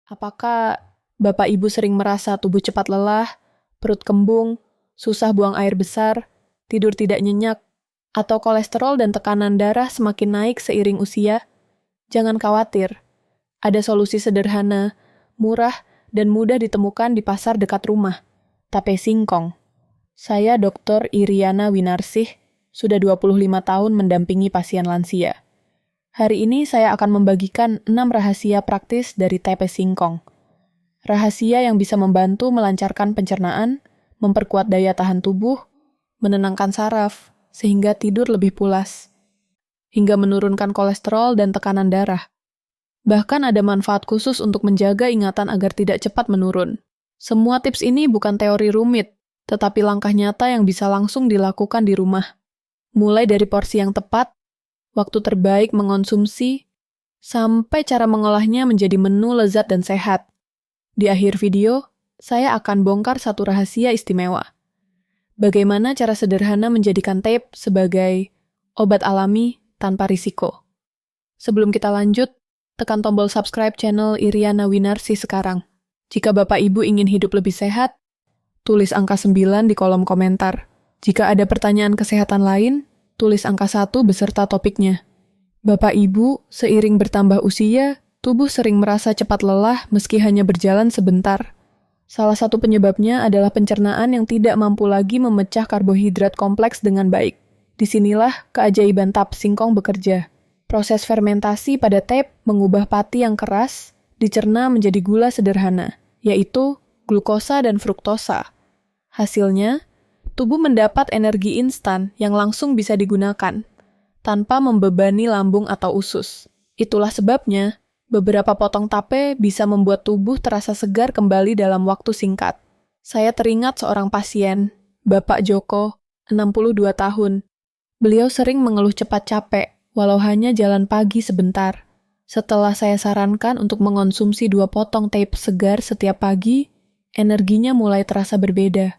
Apakah Bapak Ibu sering merasa tubuh cepat lelah, perut kembung, susah buang air besar, tidur tidak nyenyak, atau kolesterol dan tekanan darah semakin naik seiring usia? Jangan khawatir, ada solusi sederhana, murah, dan mudah ditemukan di pasar dekat rumah. Tape singkong. Saya Dr. Iriana Winarsih, sudah 25 tahun mendampingi pasien lansia. Hari ini saya akan membagikan 6 rahasia praktis dari tape singkong. Rahasia yang bisa membantu melancarkan pencernaan, memperkuat daya tahan tubuh, menenangkan saraf, sehingga tidur lebih pulas, hingga menurunkan kolesterol dan tekanan darah. Bahkan ada manfaat khusus untuk menjaga ingatan agar tidak cepat menurun. Semua tips ini bukan teori rumit, tetapi langkah nyata yang bisa langsung dilakukan di rumah. Mulai dari porsi yang tepat, waktu terbaik mengonsumsi, sampai cara mengolahnya menjadi menu lezat dan sehat. Di akhir video, saya akan bongkar satu rahasia istimewa. Bagaimana cara sederhana menjadikan tape sebagai obat alami tanpa risiko. Sebelum kita lanjut, tekan tombol subscribe channel Iriana Winarsih sekarang. Jika Bapak Ibu ingin hidup lebih sehat, tulis angka 9 di kolom komentar. Jika ada pertanyaan kesehatan lain, tulis angka 1 beserta topiknya. Bapak Ibu, seiring bertambah usia, tubuh sering merasa cepat lelah meski hanya berjalan sebentar. Salah satu penyebabnya adalah pencernaan yang tidak mampu lagi memecah karbohidrat kompleks dengan baik. Disinilah keajaiban tape singkong bekerja. Proses fermentasi pada tape mengubah pati yang keras dicerna menjadi gula sederhana, yaitu glukosa dan fruktosa. Hasilnya, tubuh mendapat energi instan yang langsung bisa digunakan, tanpa membebani lambung atau usus. Itulah sebabnya, beberapa potong tape bisa membuat tubuh terasa segar kembali dalam waktu singkat. Saya teringat seorang pasien, Bapak Joko, 62 tahun. Beliau sering mengeluh cepat capek, walau hanya jalan pagi sebentar. Setelah saya sarankan untuk mengonsumsi 2 potong tape segar setiap pagi, energinya mulai terasa berbeda.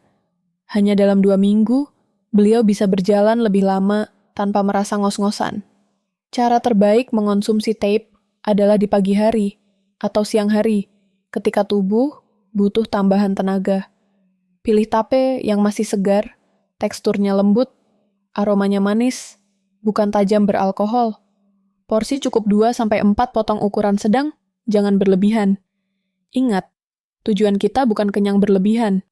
Hanya dalam 2 minggu, beliau bisa berjalan lebih lama tanpa merasa ngos-ngosan. Cara terbaik mengonsumsi tape adalah di pagi hari atau siang hari, ketika tubuh butuh tambahan tenaga. Pilih tape yang masih segar, teksturnya lembut, aromanya manis, bukan tajam beralkohol. Porsi cukup 2-4 potong ukuran sedang, jangan berlebihan. Ingat, tujuan kita bukan kenyang berlebihan,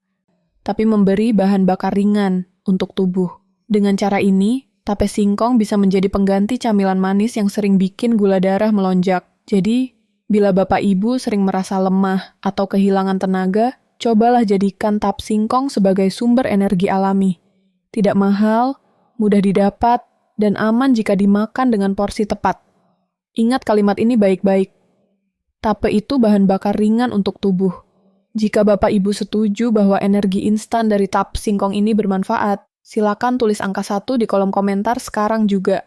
tapi memberi bahan bakar ringan untuk tubuh. Dengan cara ini, tape singkong bisa menjadi pengganti camilan manis yang sering bikin gula darah melonjak. Jadi, bila Bapak Ibu sering merasa lemah atau kehilangan tenaga, cobalah jadikan tape singkong sebagai sumber energi alami. Tidak mahal, mudah didapat, dan aman jika dimakan dengan porsi tepat. Ingat kalimat ini baik-baik. Tape itu bahan bakar ringan untuk tubuh. Jika Bapak Ibu setuju bahwa energi instan dari tape singkong ini bermanfaat, silakan tulis angka 1 di kolom komentar sekarang juga.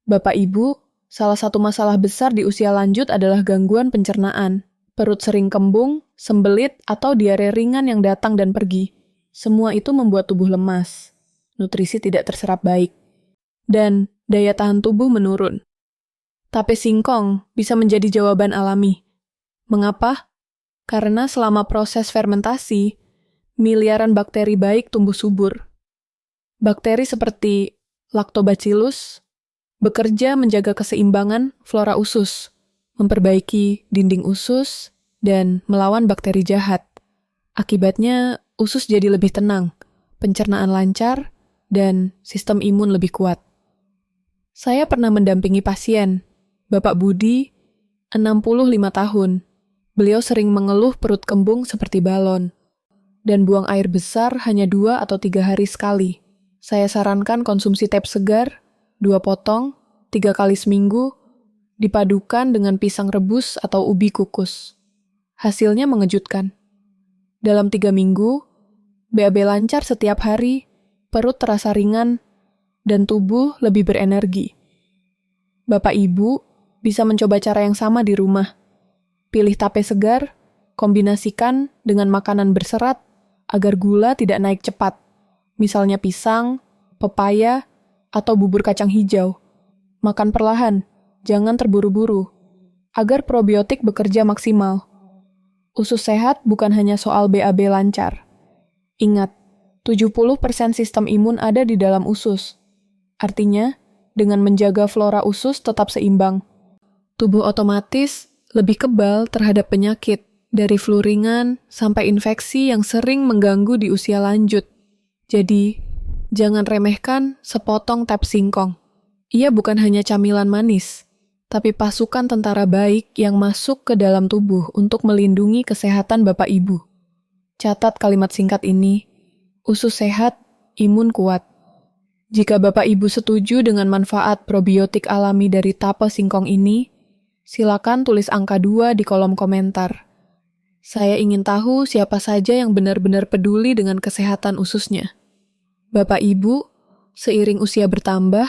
Bapak Ibu, salah satu masalah besar di usia lanjut adalah gangguan pencernaan. Perut sering kembung, sembelit, atau diare ringan yang datang dan pergi. Semua itu membuat tubuh lemas. Nutrisi tidak terserap baik. Dan daya tahan tubuh menurun. Tape singkong bisa menjadi jawaban alami. Mengapa? Karena selama proses fermentasi, miliaran bakteri baik tumbuh subur. Bakteri seperti Lactobacillus bekerja menjaga keseimbangan flora usus, memperbaiki dinding usus, dan melawan bakteri jahat. Akibatnya, usus jadi lebih tenang, pencernaan lancar, dan sistem imun lebih kuat. Saya pernah mendampingi pasien, Bapak Budi, 65 tahun. Beliau sering mengeluh perut kembung seperti balon, dan buang air besar hanya 2 atau 3 hari sekali. Saya sarankan konsumsi tape segar, 2 potong, 3 kali seminggu, dipadukan dengan pisang rebus atau ubi kukus. Hasilnya mengejutkan. Dalam 3 minggu, BAB lancar setiap hari, perut terasa ringan, dan tubuh lebih berenergi. Bapak Ibu bisa mencoba cara yang sama di rumah. Pilih tape segar, kombinasikan dengan makanan berserat agar gula tidak naik cepat, misalnya pisang, pepaya, atau bubur kacang hijau. Makan perlahan, jangan terburu-buru, agar probiotik bekerja maksimal. Usus sehat bukan hanya soal BAB lancar. Ingat, 70% sistem imun ada di dalam usus. Artinya, dengan menjaga flora usus tetap seimbang, tubuh otomatis lebih kebal terhadap penyakit, dari flu ringan sampai infeksi yang sering mengganggu di usia lanjut. Jadi, jangan remehkan sepotong tep singkong. Ia bukan hanya camilan manis, tapi pasukan tentara baik yang masuk ke dalam tubuh untuk melindungi kesehatan Bapak Ibu. Catat kalimat singkat ini, usus sehat, imun kuat. Jika Bapak Ibu setuju dengan manfaat probiotik alami dari tape singkong ini, silakan tulis angka 2 di kolom komentar. Saya ingin tahu siapa saja yang benar-benar peduli dengan kesehatan ususnya. Bapak Ibu, seiring usia bertambah,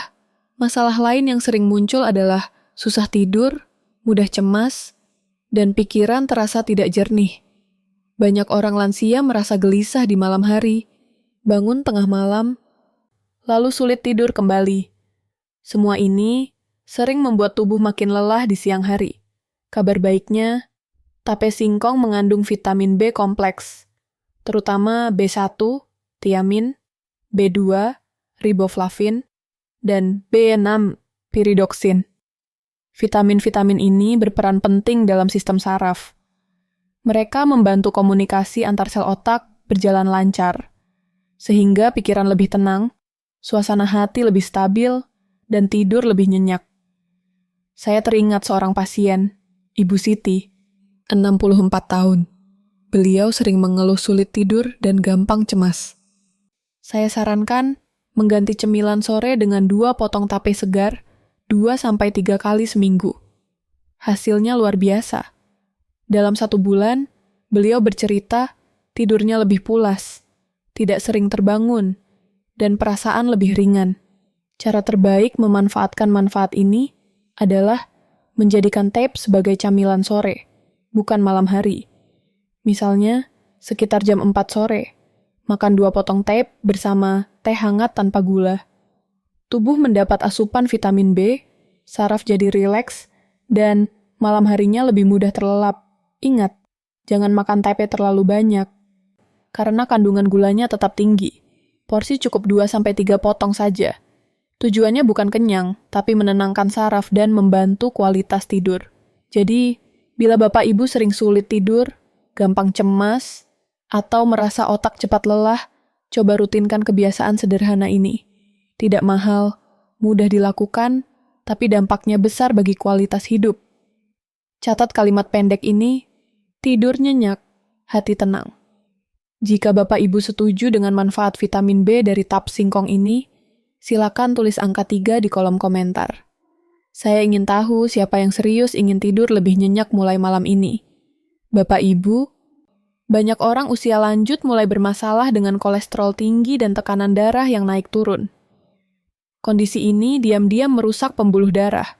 masalah lain yang sering muncul adalah susah tidur, mudah cemas, dan pikiran terasa tidak jernih. Banyak orang lansia merasa gelisah di malam hari, bangun tengah malam, lalu sulit tidur kembali. Semua ini sering membuat tubuh makin lelah di siang hari. Kabar baiknya, tape singkong mengandung vitamin B kompleks, terutama B1, tiamin, B2, riboflavin, dan B6, piridoksin. Vitamin-vitamin ini berperan penting dalam sistem saraf. Mereka membantu komunikasi antar sel otak berjalan lancar, sehingga pikiran lebih tenang, suasana hati lebih stabil, dan tidur lebih nyenyak. Saya teringat seorang pasien, Ibu Siti, 64 tahun. Beliau sering mengeluh sulit tidur dan gampang cemas. Saya sarankan mengganti cemilan sore dengan 2 potong tape segar 2-3 kali seminggu. Hasilnya luar biasa. Dalam 1 bulan, beliau bercerita tidurnya lebih pulas, tidak sering terbangun, dan perasaan lebih ringan. Cara terbaik memanfaatkan manfaat ini adalah menjadikan tape sebagai camilan sore, bukan malam hari. Misalnya, sekitar jam 4 sore, makan 2 potong tape bersama teh hangat tanpa gula. Tubuh mendapat asupan vitamin B, saraf jadi rileks, dan malam harinya lebih mudah terlelap. Ingat, jangan makan tape terlalu banyak, karena kandungan gulanya tetap tinggi. Porsi cukup 2-3 potong saja. Tujuannya bukan kenyang, tapi menenangkan saraf dan membantu kualitas tidur. Jadi, bila Bapak Ibu sering sulit tidur, gampang cemas, atau merasa otak cepat lelah, coba rutinkan kebiasaan sederhana ini. Tidak mahal, mudah dilakukan, tapi dampaknya besar bagi kualitas hidup. Catat kalimat pendek ini, tidur nyenyak, hati tenang. Jika Bapak Ibu setuju dengan manfaat vitamin B dari tape singkong ini, silakan tulis angka 3 di kolom komentar. Saya ingin tahu siapa yang serius ingin tidur lebih nyenyak mulai malam ini. Bapak Ibu, banyak orang usia lanjut mulai bermasalah dengan kolesterol tinggi dan tekanan darah yang naik turun. Kondisi ini diam-diam merusak pembuluh darah,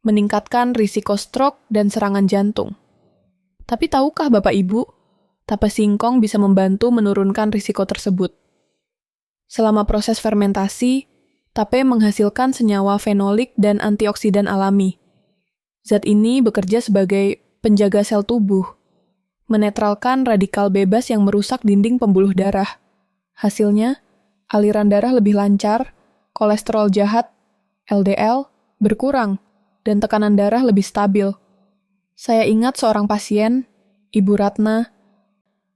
meningkatkan risiko stroke dan serangan jantung. Tapi tahukah Bapak Ibu, tape singkong bisa membantu menurunkan risiko tersebut. Selama proses fermentasi, tape menghasilkan senyawa fenolik dan antioksidan alami. Zat ini bekerja sebagai penjaga sel tubuh, menetralkan radikal bebas yang merusak dinding pembuluh darah. Hasilnya, aliran darah lebih lancar, kolesterol jahat, LDL, berkurang, dan tekanan darah lebih stabil. Saya ingat seorang pasien, Ibu Ratna,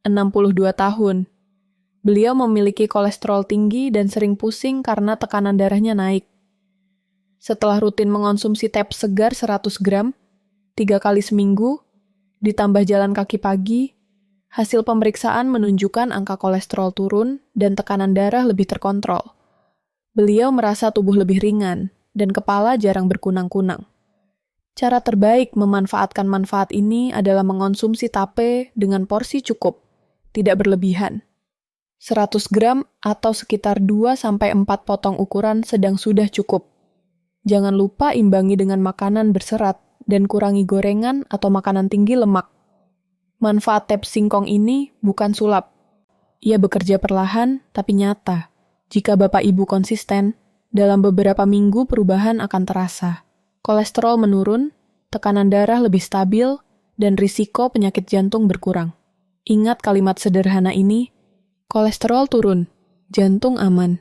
62 tahun. Beliau memiliki kolesterol tinggi dan sering pusing karena tekanan darahnya naik. Setelah rutin mengonsumsi tape segar 100 gram, 3 kali seminggu, ditambah jalan kaki pagi, hasil pemeriksaan menunjukkan angka kolesterol turun dan tekanan darah lebih terkontrol. Beliau merasa tubuh lebih ringan dan kepala jarang berkunang-kunang. Cara terbaik memanfaatkan manfaat ini adalah mengonsumsi tape dengan porsi cukup, tidak berlebihan. 100 gram atau sekitar 2-4 potong ukuran sedang sudah cukup. Jangan lupa imbangi dengan makanan berserat dan kurangi gorengan atau makanan tinggi lemak. Manfaat tape singkong ini bukan sulap. Ia bekerja perlahan tapi nyata. Jika Bapak Ibu konsisten, dalam beberapa minggu perubahan akan terasa. Kolesterol menurun, tekanan darah lebih stabil, dan risiko penyakit jantung berkurang. Ingat kalimat sederhana ini, kolesterol turun, jantung aman.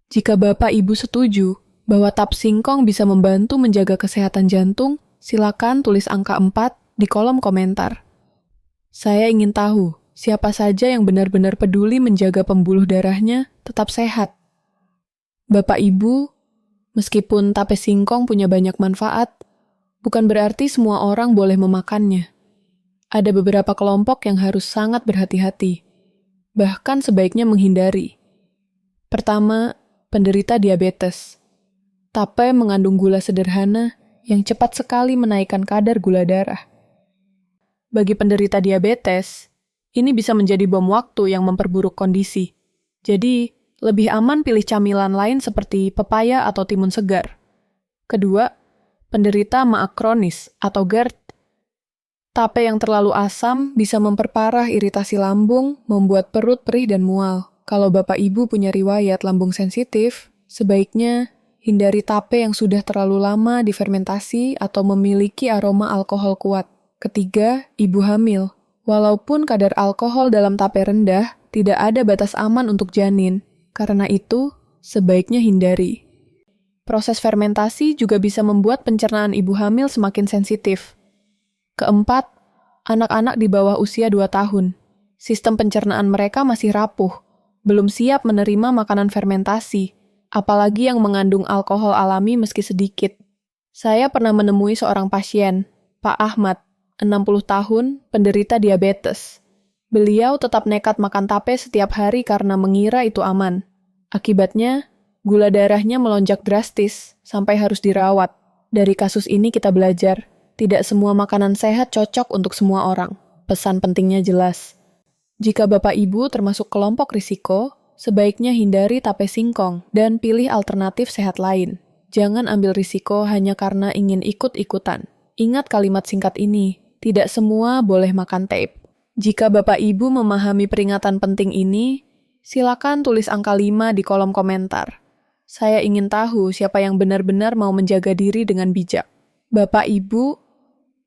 Jika Bapak Ibu setuju bahwa tap singkong bisa membantu menjaga kesehatan jantung, silakan tulis angka 4 di kolom komentar. Saya ingin tahu siapa saja yang benar-benar peduli menjaga pembuluh darahnya tetap sehat. Bapak Ibu, meskipun tape singkong punya banyak manfaat, bukan berarti semua orang boleh memakannya. Ada beberapa kelompok yang harus sangat berhati-hati, bahkan sebaiknya menghindari. Pertama, penderita diabetes. Tape mengandung gula sederhana yang cepat sekali menaikkan kadar gula darah. Bagi penderita diabetes, ini bisa menjadi bom waktu yang memperburuk kondisi. Jadi, lebih aman pilih camilan lain seperti pepaya atau timun segar. Kedua, penderita maag kronis atau GERD. Tape yang terlalu asam bisa memperparah iritasi lambung, membuat perut perih dan mual. Kalau Bapak Ibu punya riwayat lambung sensitif, sebaiknya hindari tape yang sudah terlalu lama difermentasi atau memiliki aroma alkohol kuat. Ketiga, ibu hamil. Walaupun kadar alkohol dalam tape rendah, tidak ada batas aman untuk janin. Karena itu, sebaiknya hindari. Proses fermentasi juga bisa membuat pencernaan ibu hamil semakin sensitif. Keempat, anak-anak di bawah usia 2 tahun. Sistem pencernaan mereka masih rapuh, belum siap menerima makanan fermentasi, apalagi yang mengandung alkohol alami meski sedikit. Saya pernah menemui seorang pasien, Pak Ahmad, 60 tahun, penderita diabetes. Beliau tetap nekat makan tape setiap hari karena mengira itu aman. Akibatnya, gula darahnya melonjak drastis sampai harus dirawat. Dari kasus ini kita belajar, tidak semua makanan sehat cocok untuk semua orang. Pesan pentingnya jelas. Jika Bapak Ibu termasuk kelompok risiko, sebaiknya hindari tape singkong dan pilih alternatif sehat lain. Jangan ambil risiko hanya karena ingin ikut-ikutan. Ingat kalimat singkat ini, tidak semua boleh makan tape. Jika Bapak Ibu memahami peringatan penting ini, silakan tulis angka 5 di kolom komentar. Saya ingin tahu siapa yang benar-benar mau menjaga diri dengan bijak. Bapak Ibu,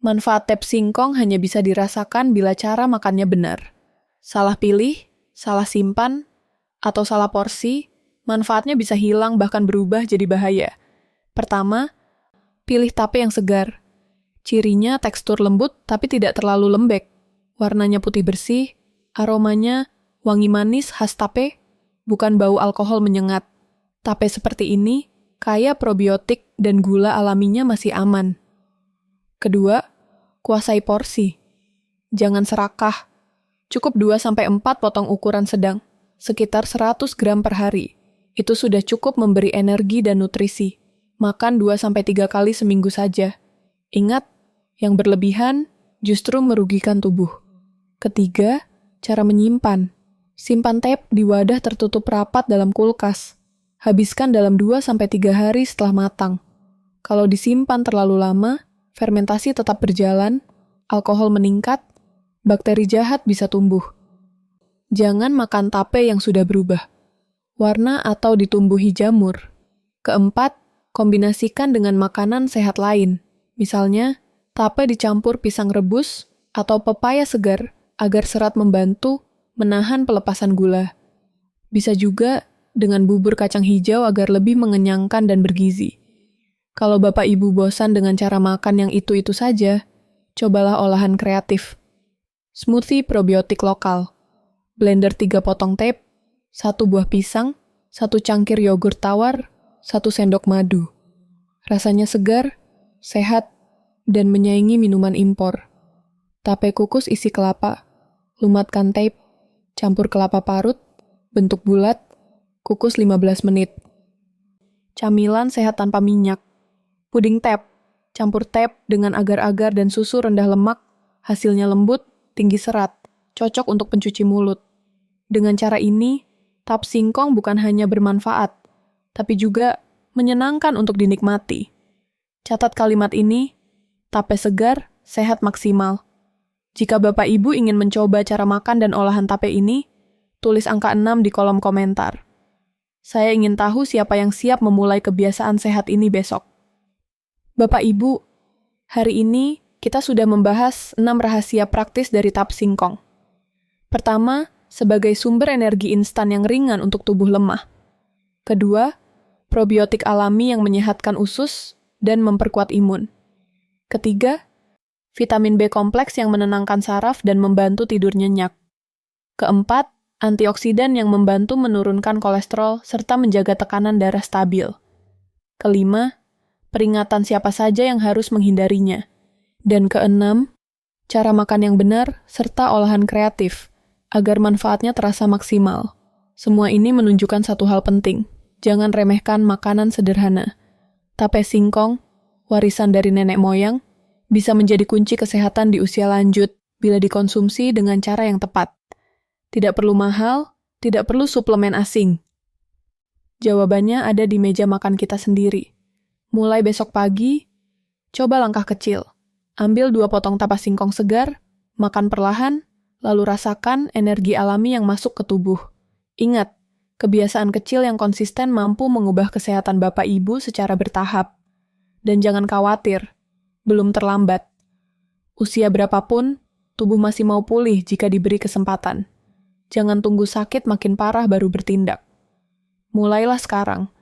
manfaat tape singkong hanya bisa dirasakan bila cara makannya benar. Salah pilih, salah simpan, atau salah porsi, manfaatnya bisa hilang bahkan berubah jadi bahaya. Pertama, pilih tape yang segar. Cirinya tekstur lembut tapi tidak terlalu lembek. Warnanya putih bersih, aromanya wangi manis khas tape, bukan bau alkohol menyengat. Tape seperti ini kaya probiotik dan gula alaminya masih aman. Kedua, kuasai porsi. Jangan serakah. Cukup 2-4 potong ukuran sedang, sekitar 100 gram per hari. Itu sudah cukup memberi energi dan nutrisi. Makan 2-3 kali seminggu saja. Ingat, yang berlebihan justru merugikan tubuh. Ketiga, cara menyimpan. Simpan tape di wadah tertutup rapat dalam kulkas. Habiskan dalam 2-3 hari setelah matang. Kalau disimpan terlalu lama, fermentasi tetap berjalan, alkohol meningkat, bakteri jahat bisa tumbuh. Jangan makan tape yang sudah berubah warna atau ditumbuhi jamur. Keempat, kombinasikan dengan makanan sehat lain. Misalnya, tape dicampur pisang rebus atau pepaya segar agar serat membantu menahan pelepasan gula. Bisa juga dengan bubur kacang hijau agar lebih mengenyangkan dan bergizi. Kalau Bapak Ibu bosan dengan cara makan yang itu-itu saja, cobalah olahan kreatif. Smoothie probiotik lokal. Blender 3 potong tape, 1 buah pisang, 1 cangkir yogurt tawar, 1 sendok madu. Rasanya segar, sehat, dan menyaingi minuman impor. Tape kukus isi kelapa, lumatkan tape, campur kelapa parut, bentuk bulat, kukus 15 menit. Camilan sehat tanpa minyak. Puding tape, campur tape dengan agar-agar dan susu rendah lemak, hasilnya lembut, tinggi serat, cocok untuk pencuci mulut. Dengan cara ini, tap singkong bukan hanya bermanfaat, tapi juga menyenangkan untuk dinikmati. Catat kalimat ini, tape segar, sehat maksimal. Jika Bapak Ibu ingin mencoba cara makan dan olahan tape ini, tulis angka 6 di kolom komentar. Saya ingin tahu siapa yang siap memulai kebiasaan sehat ini besok. Bapak Ibu, hari ini kita sudah membahas 6 rahasia praktis dari tap singkong. Pertama, sebagai sumber energi instan yang ringan untuk tubuh lemah. Kedua, probiotik alami yang menyehatkan usus dan memperkuat imun. Ketiga, vitamin B kompleks yang menenangkan saraf dan membantu tidur nyenyak. Keempat, antioksidan yang membantu menurunkan kolesterol serta menjaga tekanan darah stabil. Kelima, peringatan siapa saja yang harus menghindarinya. Dan keenam, cara makan yang benar serta olahan kreatif, agar manfaatnya terasa maksimal. Semua ini menunjukkan satu hal penting, jangan remehkan makanan sederhana. Tape singkong, warisan dari nenek moyang, bisa menjadi kunci kesehatan di usia lanjut bila dikonsumsi dengan cara yang tepat. Tidak perlu mahal, tidak perlu suplemen asing. Jawabannya ada di meja makan kita sendiri. Mulai besok pagi, coba langkah kecil. Ambil 2 potong tapas singkong segar, makan perlahan, lalu rasakan energi alami yang masuk ke tubuh. Ingat, kebiasaan kecil yang konsisten mampu mengubah kesehatan Bapak Ibu secara bertahap. Dan jangan khawatir, belum terlambat. Usia berapapun, tubuh masih mau pulih jika diberi kesempatan. Jangan tunggu sakit makin parah baru bertindak. Mulailah sekarang,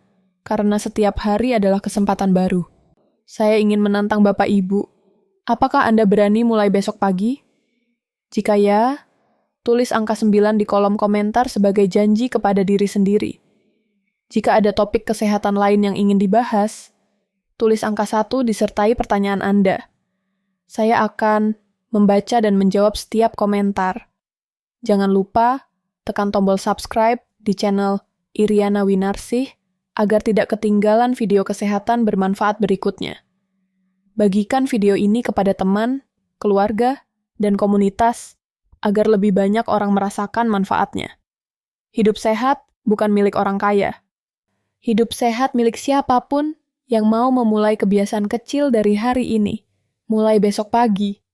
karena setiap hari adalah kesempatan baru. Saya ingin menantang Bapak Ibu. Apakah Anda berani mulai besok pagi? Jika ya, tulis angka 9 di kolom komentar sebagai janji kepada diri sendiri. Jika ada topik kesehatan lain yang ingin dibahas, tulis angka 1 disertai pertanyaan Anda. Saya akan membaca dan menjawab setiap komentar. Jangan lupa tekan tombol subscribe di channel Iriana Winarsih agar tidak ketinggalan video kesehatan bermanfaat berikutnya. Bagikan video ini kepada teman, keluarga, dan komunitas agar lebih banyak orang merasakan manfaatnya. Hidup sehat bukan milik orang kaya. Hidup sehat milik siapapun yang mau memulai kebiasaan kecil dari hari ini, mulai besok pagi.